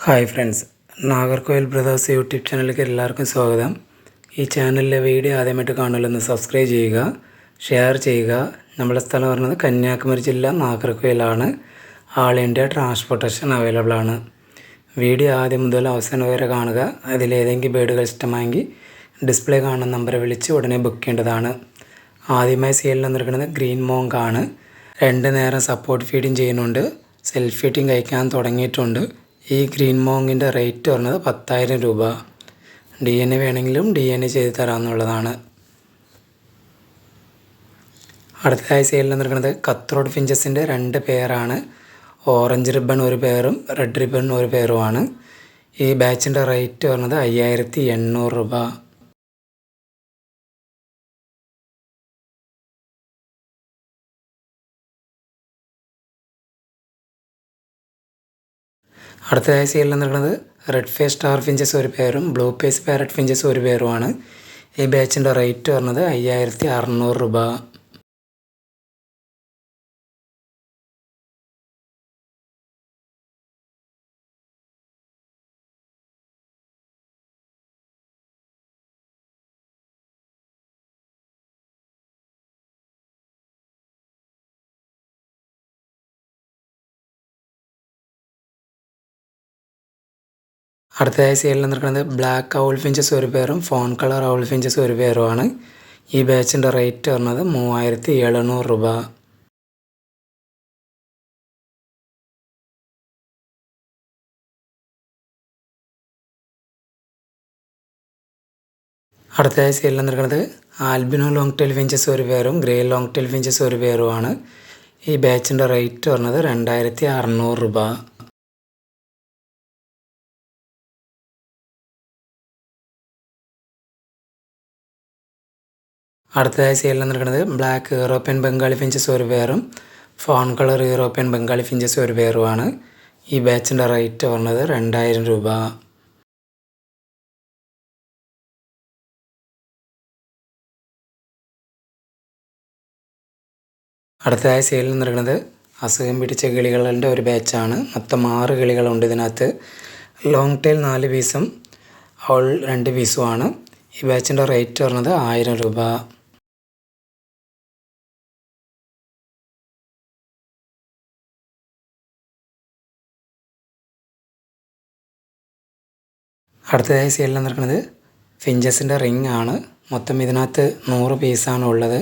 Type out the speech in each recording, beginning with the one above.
Hi friends, Nagercoil brothers YouTube ചാനലിലേക്ക് എല്ലാവർക്കും സ്വാഗതം. ഈ ചാനലിലെ വീഡിയോ ആദ്യമായിട്ട് കാണുമല്ലോ, സബ്സ്ക്രൈബ് ചെയ്യുക, ഷെയർ ചെയ്യുക. നമ്മുടെ സ്ഥലം പറയുന്നത് കന്യാകുമാരി ജില്ല നാഗർകോയിലാണ്. ആൾ ഇന്ത്യ ട്രാൻസ്പോർട്ടേഷൻ അവൈലബിൾ ആണ്. വീഡിയോ ആദ്യം മുതൽ അവസാനം വരെ കാണുക. അതിലേതെങ്കിലും ബേഡുകൾ ഇഷ്ടമായെങ്കിൽ ഡിസ്പ്ലേ കാണുന്ന നമ്പറെ വിളിച്ച് ഉടനെ ബുക്ക് ചെയ്യേണ്ടതാണ്. ആദ്യമായി സെയിലിൽ വന്നിരിക്കുന്നത് ഗ്രീൻ മോങ്ക് ആണ്. 2 നേരം സപ്പോർട്ട് ഫീഡിങ് ചെയ്യുന്നുണ്ട്. സെൽഫ് ഫീഡിങ് കഴിക്കാൻ തുടങ്ങിയിട്ടുണ്ട്. ഈ ഗ്രീൻ മോങ്ങിൻ്റെ റേറ്റ് പറഞ്ഞത് 10,000 രൂപ. DNA വേണമെങ്കിലും DNA ചെയ്ത് തരാമെന്നുള്ളതാണ്. അടുത്തതായി സെയിലിൽ നിൽക്കുന്നത് കത്രോഡ് ഫിഞ്ചസിൻ്റെ 2 പെയറാണ്. ഓറഞ്ച് റിബൺ ഒരു പെയറും റെഡ് റിബൺ ഒരു പെയറുമാണ്. ഈ ബാച്ചിൻ്റെ റേറ്റ് പറഞ്ഞത് 5,800 രൂപ. അടുത്തതായി സെയിലിൽ നിൽക്കുന്നത് റെഡ് ഫേസ് സ്റ്റാർ ഫിഞ്ചസ് ഒരു പെയറും ബ്ലൂ ഫേസ് പാരറ്റ് ഫിഞ്ചസ് ഒരു പെയറുമാണ്. ഈ ബാച്ചിൻ്റെ റേറ്റ് പറഞ്ഞത് 5,600 രൂപ. അടുത്തതായി സെയിലിൽ നിൽക്കുന്നത് ബ്ലാക്ക് ഔൾ ഫിഞ്ചസ് ഒരു പെയറും ഫോൺ കളർ ഔൾ ഫിഞ്ചസ് ഒരു പെയറുമാണ്. ഈ ബാച്ചിൻ്റെ റേറ്റ് പറഞ്ഞത് 3,700 രൂപ. അടുത്തതായി സെയിലിൽ നിൽക്കുന്നത് ആൽബിനോ ലോങ് ടെയിൽ ഫിഞ്ചസ് ഒരു പെയറും ഗ്രേ ലോങ് ടെയിൽ ഫിഞ്ചസ് ഒരു പെയറുമാണ്. ഈ ബാച്ചിൻ്റെ റേറ്റ് പറഞ്ഞത് 2,600 രൂപ. അടുത്തതായി സെയിലിൽ നിൽക്കുന്നത് ബ്ലാക്ക് യൂറോപ്യൻ ബംഗാളി ഫിഞ്ചസ് ഒരു പെയറും fawn colour European Bengali finches ഒരു പെയറുമാണ്. ഈ ബാച്ചിൻ്റെ റേറ്റ് പറഞ്ഞത് 2,000 രൂപ. അടുത്തതായി സെയിലിൽ നിൽക്കുന്നത് അസുഖം പിടിച്ച കിളികളുടെ ഒരു ബാച്ചാണ്. മൊത്തം 6 കിളികളുണ്ട് ഇതിനകത്ത്. ലോങ് ടെയിൽ 4 പീസും ഔൾ 2 പീസുമാണ്. ഈ ബാച്ചിൻ്റെ റേറ്റ് പറഞ്ഞത് 1,000 രൂപ. അടുത്തതായി സെയിലിൽ നിൽക്കുന്നത് ഫിഞ്ചസിൻ്റെ റിംഗ് ആണ്. മൊത്തം ഇതിനകത്ത് 100 പീസാണ് ഉള്ളത്.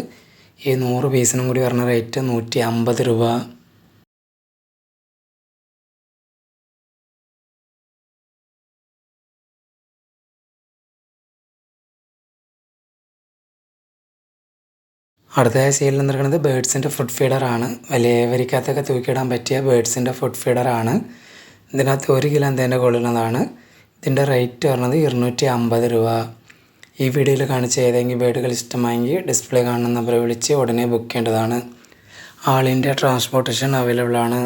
ഈ 100 പീസിനും കൂടി പറഞ്ഞ റേറ്റ് 150 രൂപ. അടുത്തതായി സെയിലിൽ നിൽക്കുന്നത് ബേഡ്സിൻ്റെ ഫുഡ് ഫീഡറാണ്. വലിയ വരിക്കകത്തൊക്കെ തൂക്കിയിടാൻ പറ്റിയ ബേഡ്സിൻ്റെ ഫുഡ് ഫീഡറാണ്. ഇതിനകത്ത് 1 കിലോ എന്തേൻ്റെ കൊള്ളുന്നതാണ്. ഇതിൻ്റെ റേറ്റ് പറഞ്ഞത് 250 രൂപ. ഈ വീഡിയോയിൽ കാണിച്ച ഏതെങ്കിലും ബേഡുകൾ ഇഷ്ടമായെങ്കിൽ ഡിസ്പ്ലേ കാണുന്ന നമ്പറെ വിളിച്ച് ഉടനെ ബുക്ക് ചെയ്യേണ്ടതാണ്. ആൾ ഇന്ത്യ ട്രാൻസ്പോർട്ടേഷൻ അവൈലബിൾ ആണ്.